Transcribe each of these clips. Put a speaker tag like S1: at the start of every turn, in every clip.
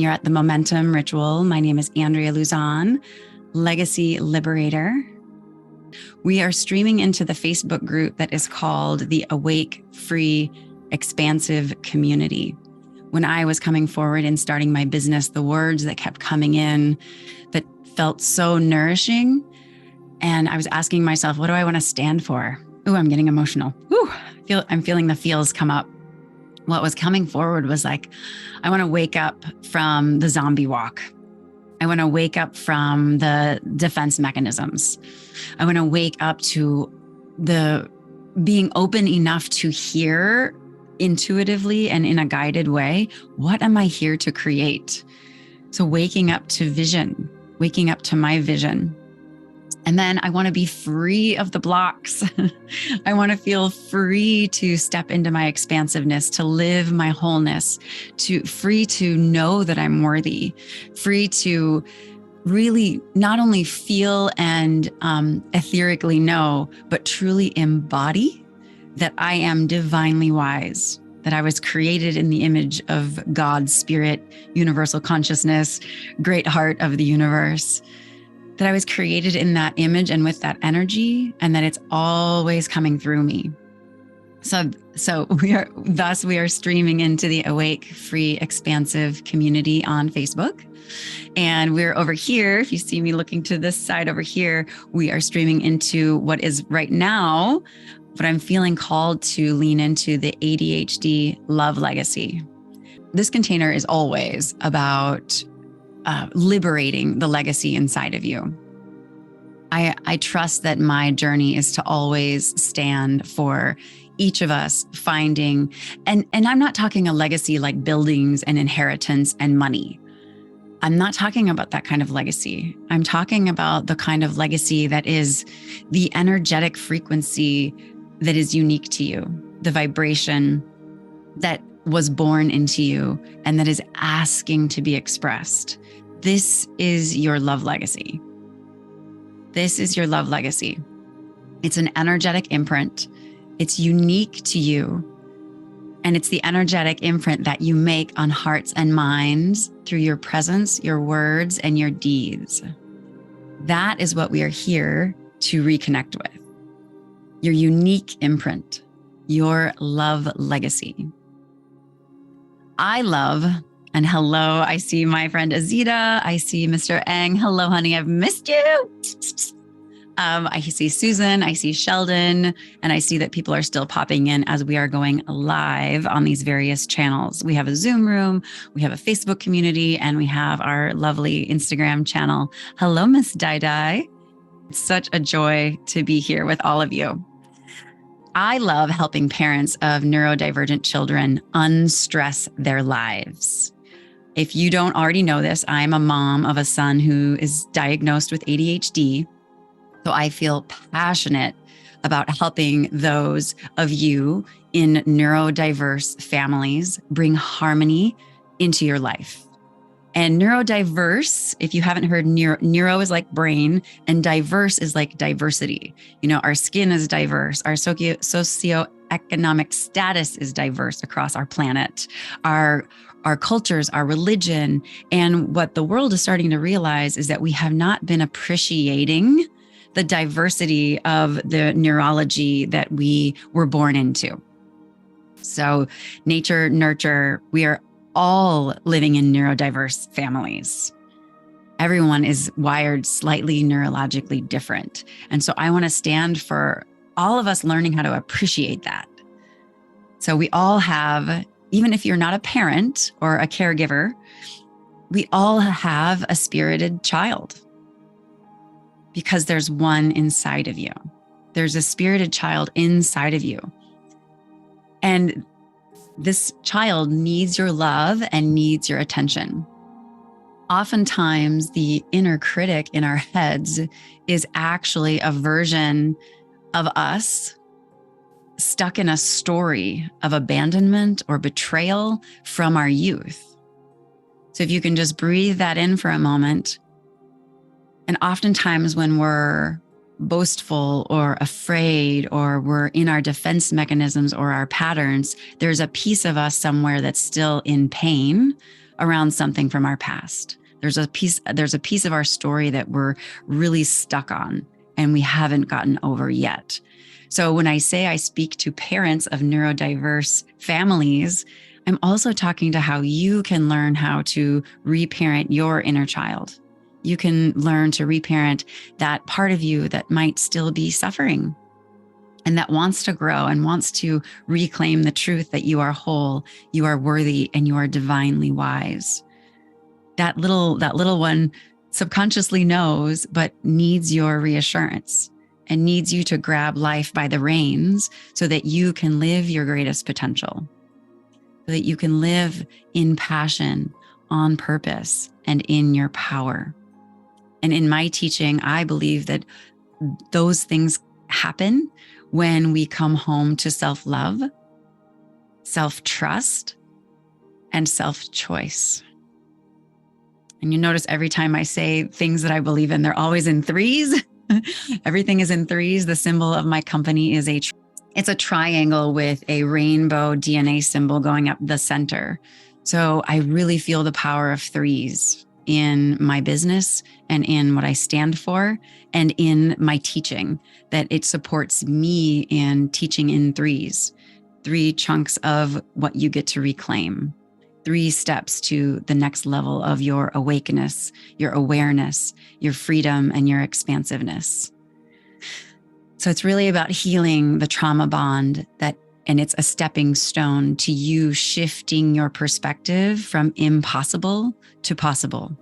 S1: You're at the Momentum Ritual. My name is Andrea Luzon, Legacy Liberator. We are streaming into the Facebook group that is called the Awake, Free, Expansive Community. When I was coming forward and starting my business, the words that kept coming in that felt so nourishing. And I was asking myself, what do I want to stand for? Ooh, I'm getting emotional. Ooh, I'm feeling the feels come up. What was coming forward was like, I want to wake up from the zombie walk. I want to wake up from the defense mechanisms. I want to wake up to the being open enough to hear intuitively and in a guided way, what am I here to create? So waking up to vision, waking up to my vision. And then I want to be free of the blocks. I want to feel free to step into my expansiveness, to live my wholeness, free to know that I'm worthy, free to really not only feel and etherically know, but truly embody that I am divinely wise, that I was created in the image of God's spirit, universal consciousness, great heart of the universe. That I was created in that image and with that energy, and that it's always coming through me. So we are streaming into the Awake, Free, Expansive Community on Facebook. And we're over here, if you see me looking to this side over here, we are streaming into what is right now, what I'm feeling called to lean into, the ADHD love legacy. This container is always about liberating the legacy inside of you. I trust that my journey is to always stand for each of us finding, and I'm not talking a legacy like buildings and inheritance and money. I'm not talking about that kind of legacy. I'm talking about the kind of legacy that is the energetic frequency that is unique to you, the vibration that was born into you and that is asking to be expressed. This is your love legacy. This is your love legacy. It's an energetic imprint. It's unique to you. And it's the energetic imprint that you make on hearts and minds through your presence, your words, and your deeds. That is what we are here to reconnect with. Your unique imprint, your love legacy. I love, and hello, I see my friend Azita. I see Mr. Eng. Hello, honey, I've missed you. I see Susan, I see Sheldon, and I see that people are still popping in as we are going live on these various channels. We have a Zoom room, we have a Facebook community, and we have our lovely Instagram channel. Hello, Miss Dai Dai. It's such a joy to be here with all of you. I love helping parents of neurodivergent children unstress their lives. If you don't already know this, I'm a mom of a son who is diagnosed with ADHD. So I feel passionate about helping those of you in neurodiverse families bring harmony into your life. And neurodiverse, if you haven't heard, neuro is like brain and diverse is like diversity. You know, our skin is diverse. Our socioeconomic status is diverse across our planet. Our cultures, our religion. And what the world is starting to realize is that we have not been appreciating the diversity of the neurology that we were born into. So nature, nurture, we are all living in neurodiverse families. Everyone is wired slightly neurologically different. And so I want to stand for all of us learning how to appreciate that. So we all have, even if you're not a parent or a caregiver, we all have a spirited child. Because there's one inside of you. There's a spirited child inside of you. And this child needs your love and needs your attention. Oftentimes, the inner critic in our heads is actually a version of us stuck in a story of abandonment or betrayal from our youth. So if you can just breathe that in for a moment. And oftentimes when we're boastful or afraid or we're in our defense mechanisms or our patterns, there's a piece of us somewhere that's still in pain around something from our past. There's a piece of our story that we're really stuck on and we haven't gotten over yet. So when I say I speak to parents of neurodiverse families, I'm also talking to how you can learn how to reparent your inner child. You can learn to reparent that part of you that might still be suffering and that wants to grow and wants to reclaim the truth that you are whole, you are worthy, and you are divinely wise. That little one subconsciously knows, but needs your reassurance and needs you to grab life by the reins so that you can live your greatest potential, so that you can live in passion, on purpose, and in your power. And in my teaching, I believe that those things happen when we come home to self-love, self-trust, and self-choice. And you notice every time I say things that I believe in, they're always in threes. Everything is in threes. The symbol of my company is it's a triangle with a rainbow DNA symbol going up the center. So I really feel the power of threes in my business and in what I stand for and in my teaching, that it supports me in teaching in threes, 3 chunks of what you get to reclaim, 3 steps to the next level of your awakeness, your awareness, your freedom, and your expansiveness. So it's really about healing the trauma bond and it's a stepping stone to you shifting your perspective from impossible to possible.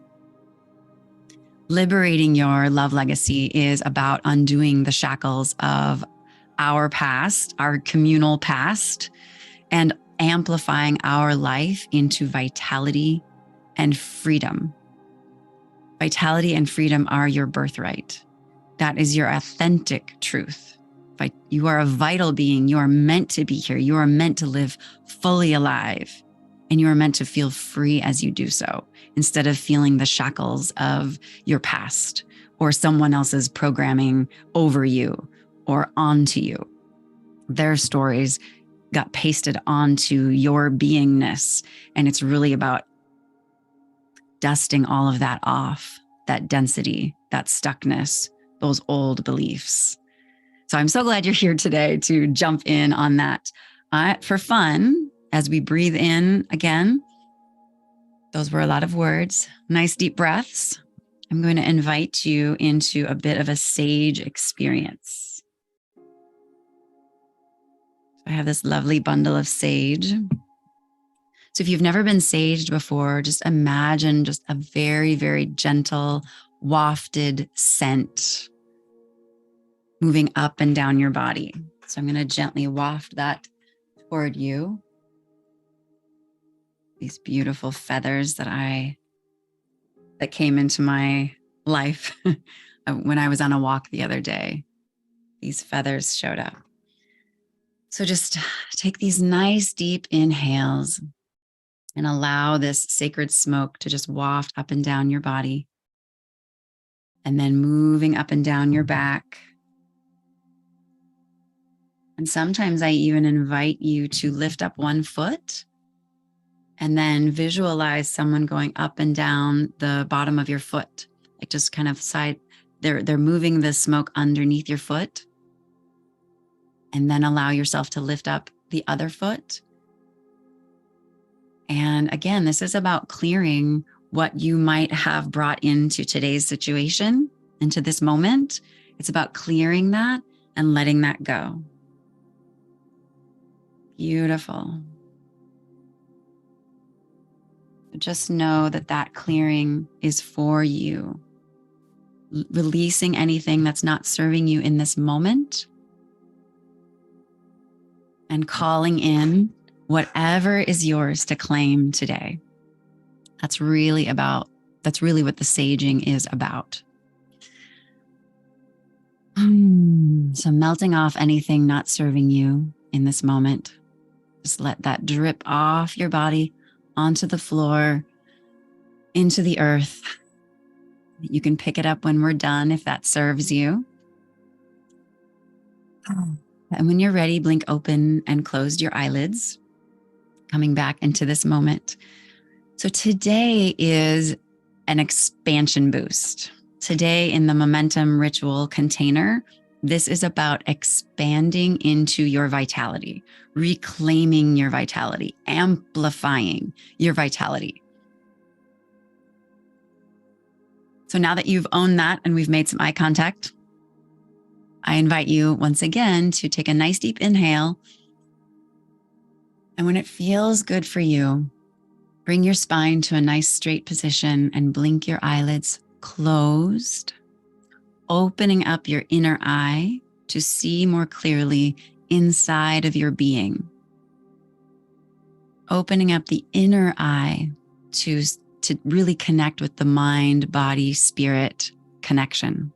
S1: Liberating your love legacy is about undoing the shackles of our past, our communal past, and amplifying our life into vitality and freedom. Vitality and freedom are your birthright. That is your authentic truth. You are a vital being. You are meant to be here. You are meant to live fully alive, and you are meant to feel free as you do so, instead of feeling the shackles of your past or someone else's programming over you or onto you. Their stories got pasted onto your beingness, and it's really about dusting all of that off, that density, that stuckness, those old beliefs. So I'm so glad you're here today to jump in on that for fun as we breathe in again. Those were a lot of words. Nice deep breaths. I'm going to invite you into a bit of a sage experience. I have this lovely bundle of sage. So if you've never been saged before, just imagine just a very, very gentle, wafted scent moving up and down your body. So I'm going to gently waft that toward you. These beautiful feathers that came into my life when I was on a walk the other day. These feathers showed up. So just take these nice deep inhales and allow this sacred smoke to just waft up and down your body. And then moving up and down your back. And sometimes I even invite you to lift up one foot and then visualize someone going up and down the bottom of your foot, like just kind of they're moving the smoke underneath your foot. And then allow yourself to lift up the other foot. And again, this is about clearing what you might have brought into today's situation, into this moment. It's about clearing that and letting that go. Beautiful. Just know that clearing is for you. Releasing anything that's not serving you in this moment and calling in whatever is yours to claim today. That's really what the saging is about. So melting off anything not serving you in this moment. Just let that drip off your body onto the floor, into the earth. You can pick it up when we're done if that serves you. And when you're ready, blink open and close your eyelids, coming back into this moment. So today is an expansion boost. Today in the Momentum Ritual container, this is about expanding into your vitality, reclaiming your vitality, amplifying your vitality. So now that you've owned that and we've made some eye contact, I invite you once again to take a nice deep inhale. And when it feels good for you, bring your spine to a nice straight position and blink your eyelids closed, opening up your inner eye to see more clearly inside of your being. Opening up the inner eye to really connect with the mind, body, spirit connection.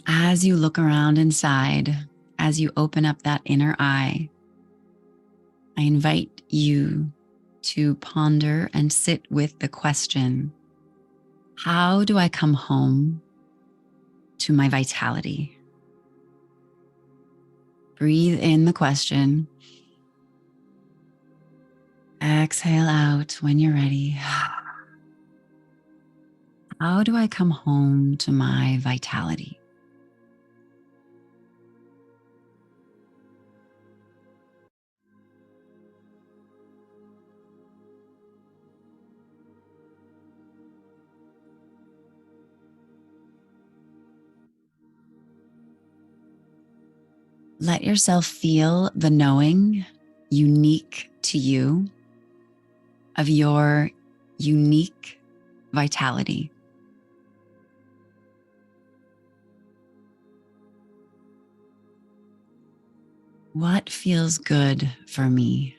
S1: As you look around inside, as you open up that inner eye, I invite you to ponder and sit with the question, how do I come home to my vitality? Breathe in the question. Exhale out when you're ready. How do I come home to my vitality? Let yourself feel the knowing unique to you of your unique vitality. What feels good for me?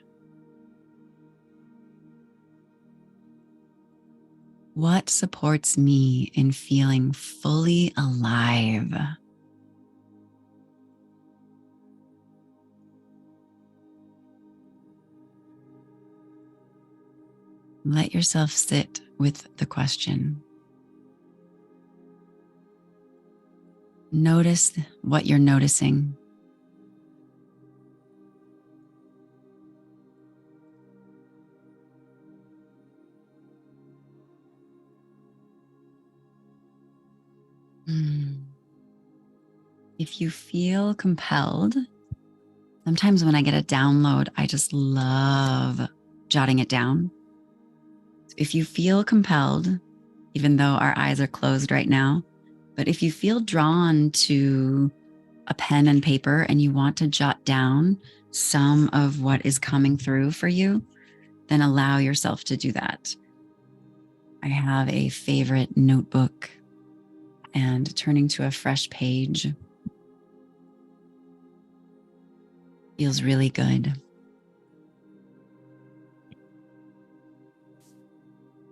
S1: What supports me in feeling fully alive? Let yourself sit with the question. Notice what you're noticing. If you feel compelled, sometimes when I get a download, I just love jotting it down. If you feel compelled, even though our eyes are closed right now, but if you feel drawn to a pen and paper and you want to jot down some of what is coming through for you, then allow yourself to do that. I have a favorite notebook, and turning to a fresh page feels really good.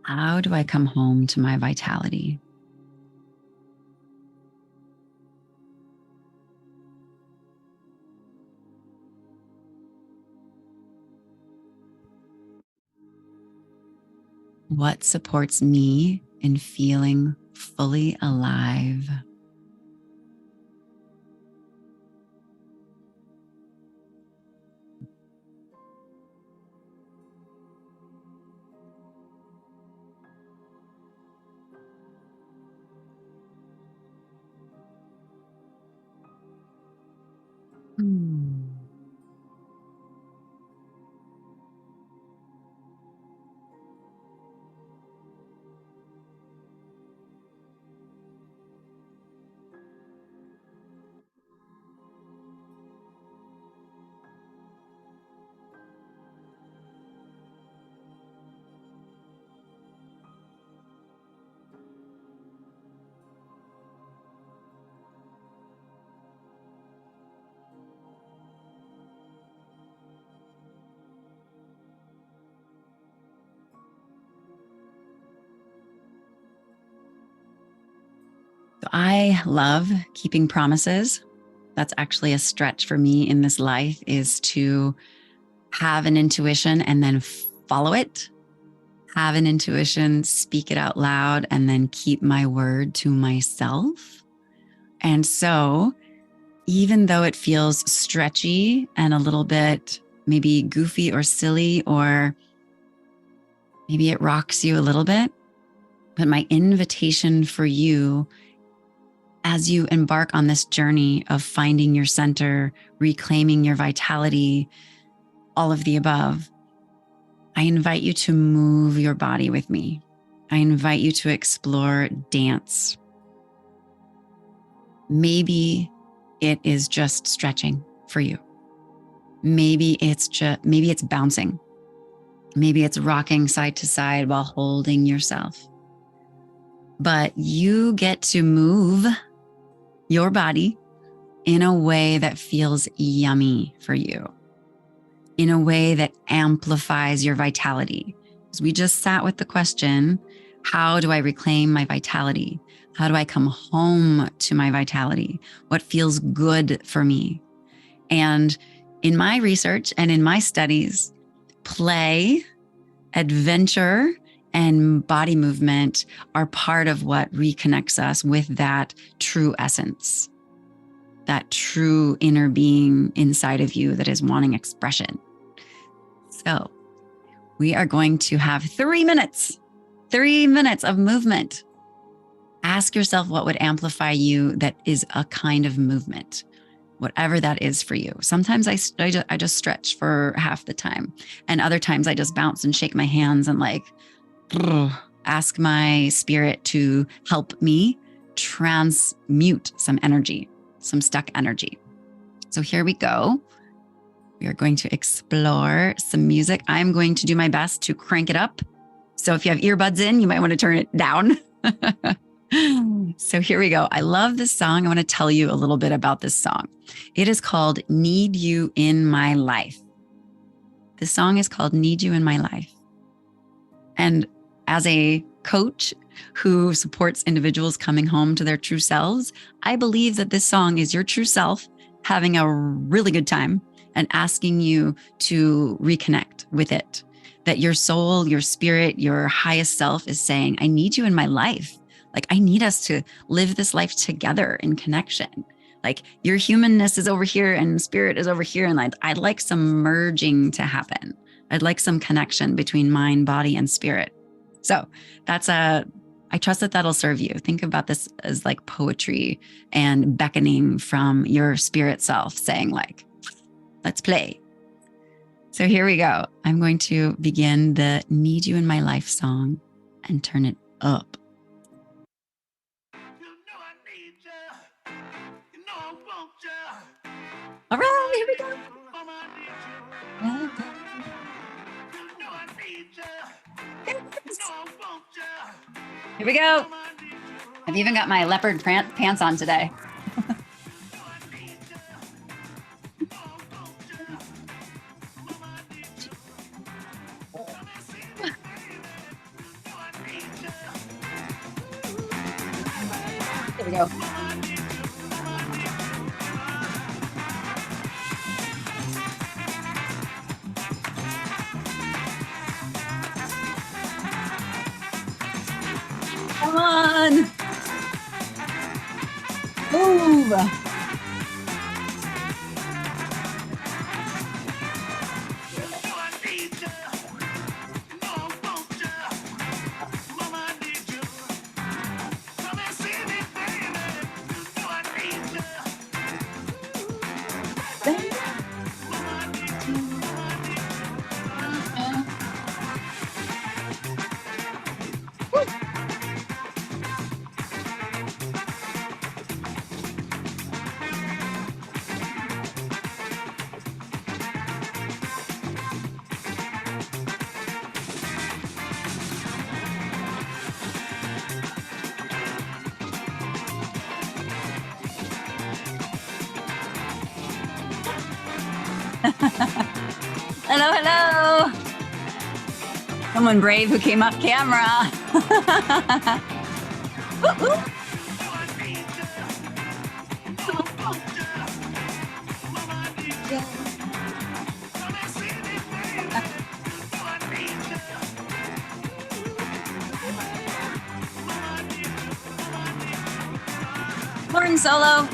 S1: How do I come home to my vitality? What supports me in feeling fully alive? So I love keeping promises. That's actually a stretch for me in this life, is to have an intuition and then follow it. Have an intuition, speak it out loud, and then keep my word to myself. And so even though it feels stretchy and a little bit maybe goofy or silly, or maybe it rocks you a little bit. But my invitation for you, as you embark on this journey of finding your center, reclaiming your vitality, all of the above, I invite you to move your body with me. I invite you to explore dance. Maybe it is just stretching for you. Maybe it's bouncing. Maybe it's rocking side to side while holding yourself. But you get to move your body in a way that feels yummy for you, in a way that amplifies your vitality. Because we just sat with the question, how do I reclaim my vitality? How do I come home to my vitality? What feels good for me? And in my research and in my studies, play, adventure, and body movement are part of what reconnects us with that true essence, that true inner being inside of you that is wanting expression. So we are going to have 3 minutes of movement. Ask yourself what would amplify you that is a kind of movement, whatever that is for you. Sometimes I just stretch for half the time. And other times I just bounce and shake my hands and ask my spirit to help me transmute some energy, some stuck energy. So here we go. We are going to explore some music. I'm going to do my best to crank it up. So if you have earbuds in, you might want to turn it down. So here we go. I love this song. I want to tell you a little bit about this song. It is called Need You in My Life. The song is called Need You in My Life. And as a coach who supports individuals coming home to their true selves, I believe that this song is your true self having a really good time and asking you to reconnect with it. That your soul, your spirit, your highest self is saying, I need you in my life. Like, I need us to live this life together in connection. Like, your humanness is over here and spirit is over here. And I'd like some merging to happen. I'd like some connection between mind, body, and spirit. So I trust that that'll serve you. Think about this as like poetry and beckoning from your spirit self saying like, let's play. So here we go. I'm going to begin the Need You in My Life song and turn it up. All right, here we go. Here we go. I've even got my leopard pants on today. Here we go. Come on. Move. Hello, hello. Someone brave who came off camera. Horn solo.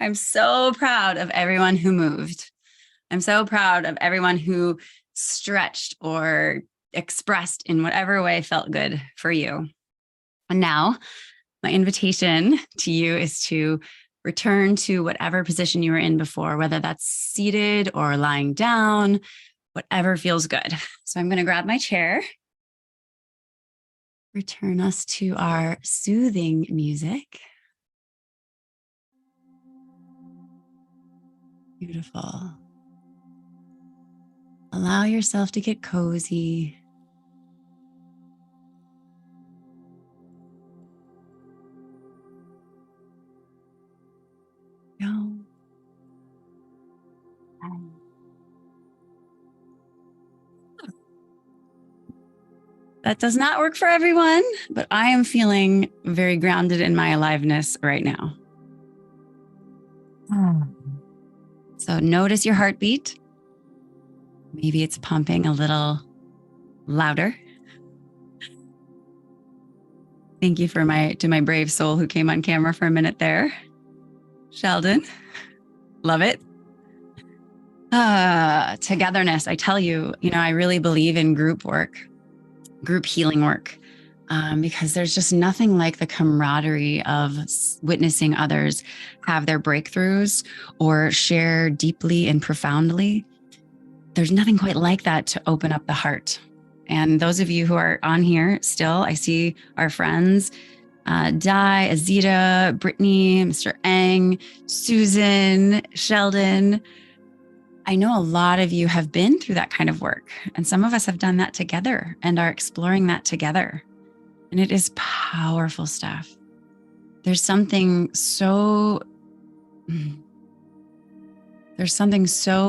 S1: I'm so proud of everyone who moved. I'm so proud of everyone who stretched or expressed in whatever way felt good for you. And now, my invitation to you is to return to whatever position you were in before, whether that's seated or lying down, whatever feels good. So I'm going to grab my chair, return us to our soothing music. Beautiful. Allow yourself to get cozy. Go. That does not work for everyone, but I am feeling very grounded in my aliveness right now. So notice your heartbeat. Maybe it's pumping a little louder. Thank you to my brave soul who came on camera for a minute there. Sheldon, love it. Togetherness. I tell you, I really believe in group work, group healing work, because there's just nothing like the camaraderie of witnessing others have their breakthroughs or share deeply and profoundly. There's nothing quite like that to open up the heart. And those of you who are on here still, I see our friends, Di, Azita, Brittany, Mr. Eng, Susan, Sheldon. I know a lot of you have been through that kind of work, and some of us have done that together and are exploring that together. And it is powerful stuff. There's something so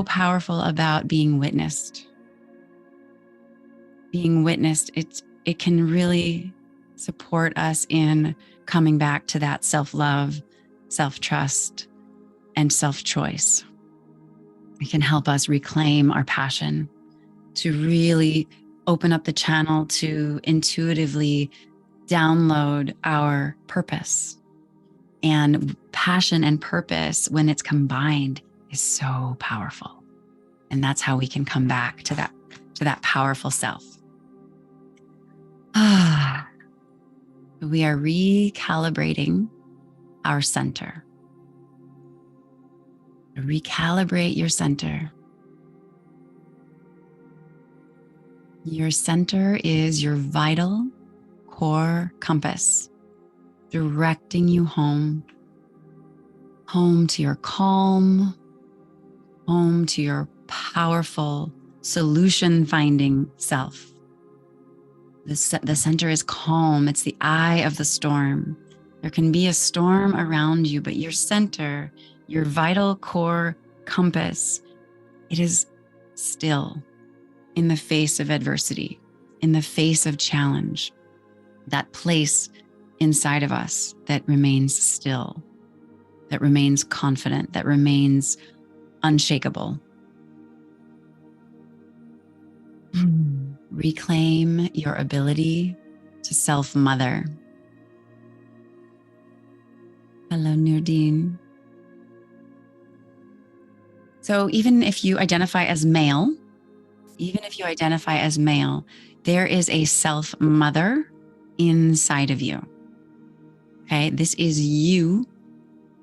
S1: powerful about being witnessed. Being witnessed, it can really support us in coming back to that self-love, self-trust, and self-choice. It can help us reclaim our passion, to really open up the channel to intuitively download our purpose. And passion and purpose, when it's combined, is so powerful. And that's how we can come back to that powerful self. We are recalibrating our center. Recalibrate your center. Your center is your vital core compass, directing you home to your calm, home to your powerful solution-finding self. The center is calm. It's the eye of the storm. There can be a storm around you, but your center, your vital core compass, it is still in the face of adversity, in the face of challenge. That place inside of us that remains still, that remains confident, that remains unshakable. Reclaim your ability to self-mother. Hello, Nurdine. So even if you identify as male, there is a self-mother inside of you. Okay, this is you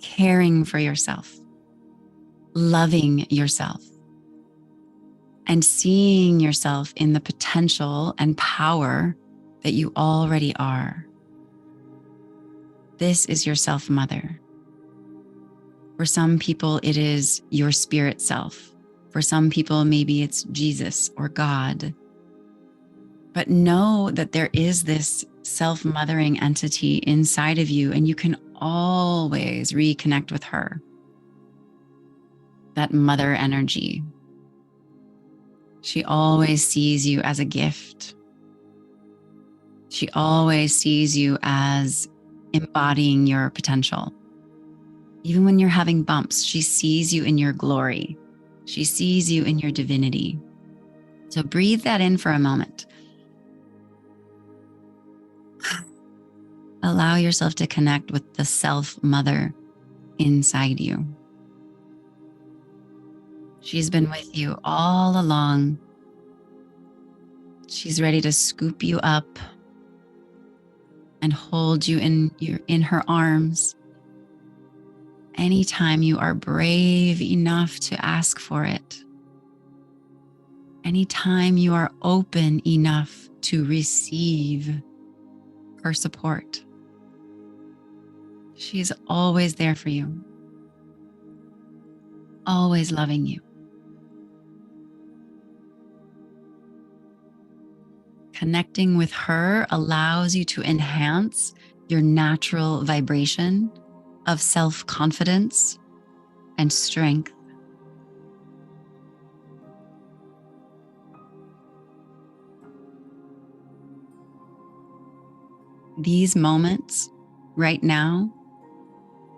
S1: caring for yourself, loving yourself, and seeing yourself in the potential and power that you already are. This is your self-mother. For some people, it is your spirit self. For some people, maybe it's Jesus or God. But know that there is this self-mothering entity inside of you, and you can always reconnect with her. That mother energy. She always sees you as a gift. She always sees you as embodying your potential. Even when you're having bumps, she sees you in your glory. She sees you in your divinity. So breathe that in for a moment. Allow yourself to connect with the self-mother inside you. She's been with you all along. She's ready to scoop you up and hold you in her arms anytime you are brave enough to ask for it. Anytime you are open enough to receive her support. She's always there for you, always loving you. Connecting with her allows you to enhance your natural vibration of self-confidence and strength. These moments right now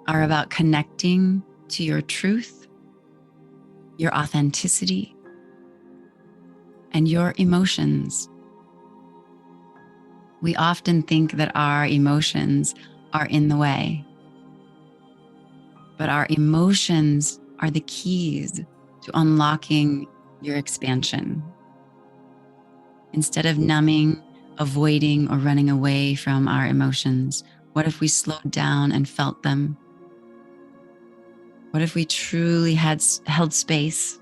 S1: are about connecting to your truth, your authenticity, and your emotions. We often think that our emotions are in the way, but our emotions are the keys to unlocking your expansion. Instead of numbing, avoiding, or running away from our emotions, what if we slowed down and felt them? What if we truly held space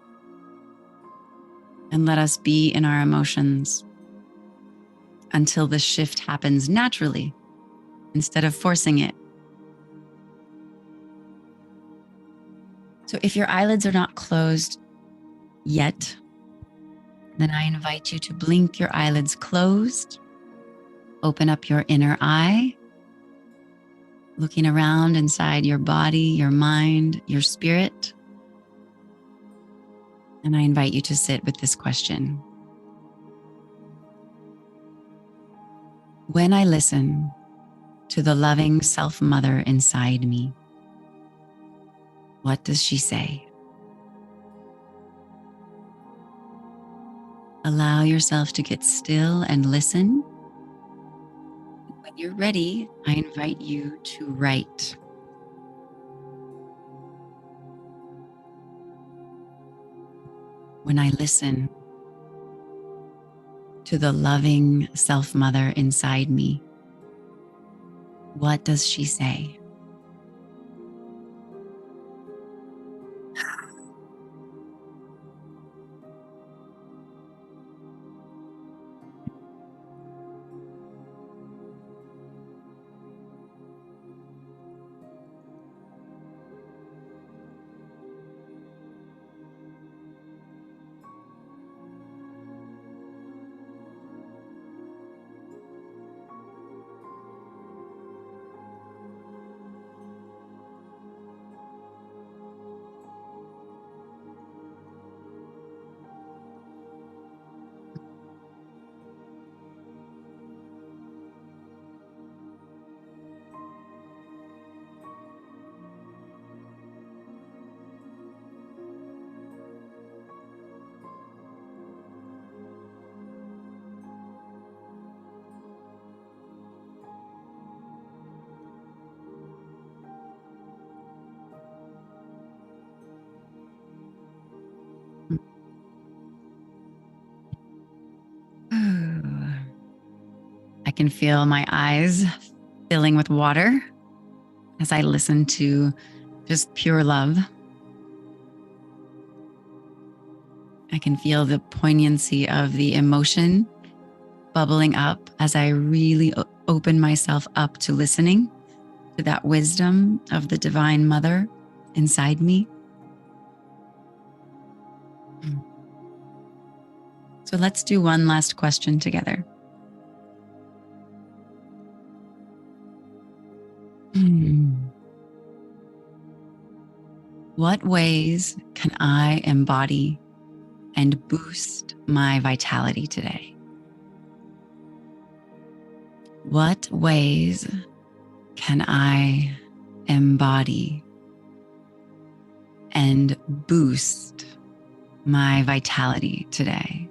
S1: and let us be in our emotions until the shift happens naturally instead of forcing it? So if your eyelids are not closed yet, then I invite you to blink your eyelids closed, open up your inner eye, looking around inside your body, your mind, your spirit. And I invite you to sit with this question. When I listen to the loving self-mother inside me, what does she say? Allow yourself to get still and listen. When you're ready, I invite you to write. When I listen to the loving self-mother inside me, what does she say? I can feel my eyes filling with water as I listen to just pure love. I can feel the poignancy of the emotion bubbling up as I really open myself up to listening to that wisdom of the Divine Mother inside me. So let's do one last question together. What ways can I embody and boost my vitality today? What ways can I embody and boost my vitality today?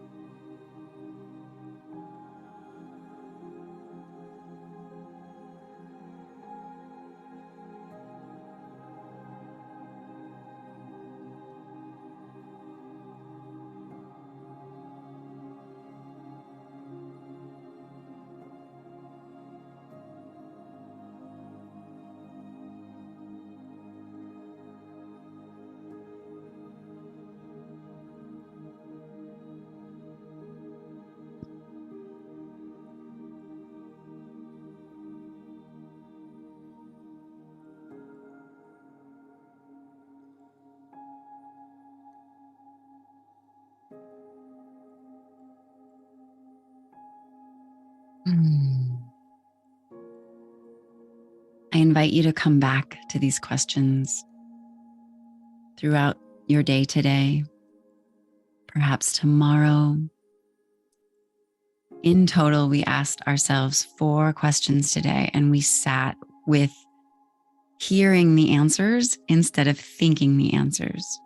S1: I invite you to come back to these questions throughout your day today, perhaps tomorrow. In total, we asked ourselves 4 questions today, and we sat with hearing the answers instead of thinking the answers.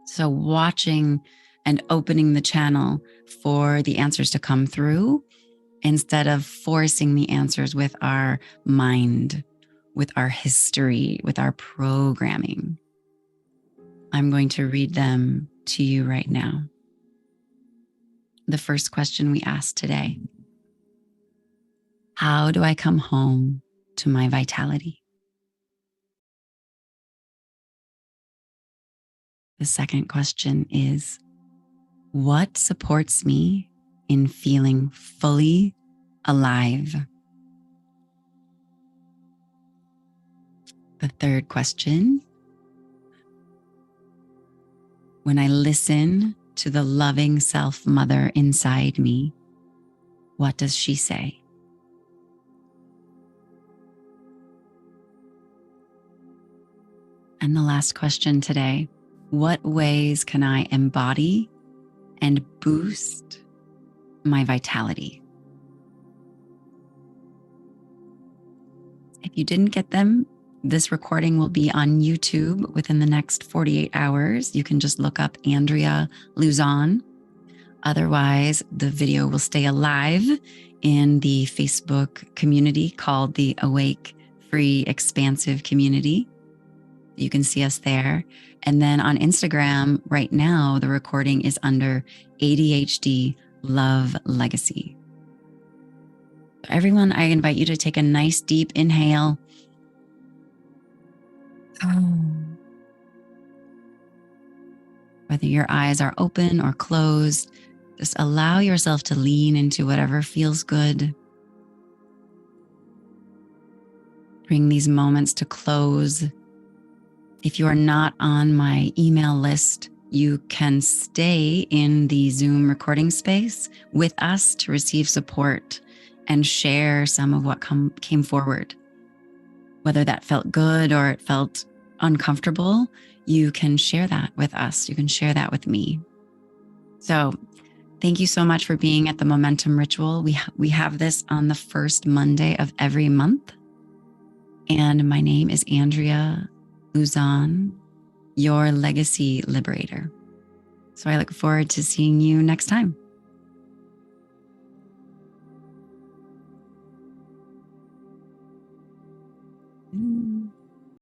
S1: So watching and opening the channel for the answers to come through instead of forcing the answers with our mind, with our history, with our programming. I'm going to read them to you right now. The first question we asked today: how do I come home to my vitality? The second question is: what supports me in feeling fully alive? The third question: when I listen to the loving self mother inside me, what does she say? And the last question today: what ways can I embody and boost my vitality? If you didn't get them, this recording will be on YouTube within the next 48 hours. You can just look up Andrea Luzon. Otherwise, the video will stay alive in the Facebook community called the Awake Free Expansive Community. You can see us there. And then on Instagram right now, the recording is under ADHD Love Legacy. Everyone, I invite you to take a nice deep inhale. Whether your eyes are open or closed, just allow yourself to lean into whatever feels good. Bring these moments to close. If you are not on my email list, you can stay in the Zoom recording space with us to receive support and share some of what came forward. Whether that felt good or it felt uncomfortable, you can share that with us. You can share that with me. So thank you so much for being at the Momentum Ritual. We have this on the first Monday of every month. And my name is Andrea Luzon, your legacy liberator. So I look forward to seeing you next time.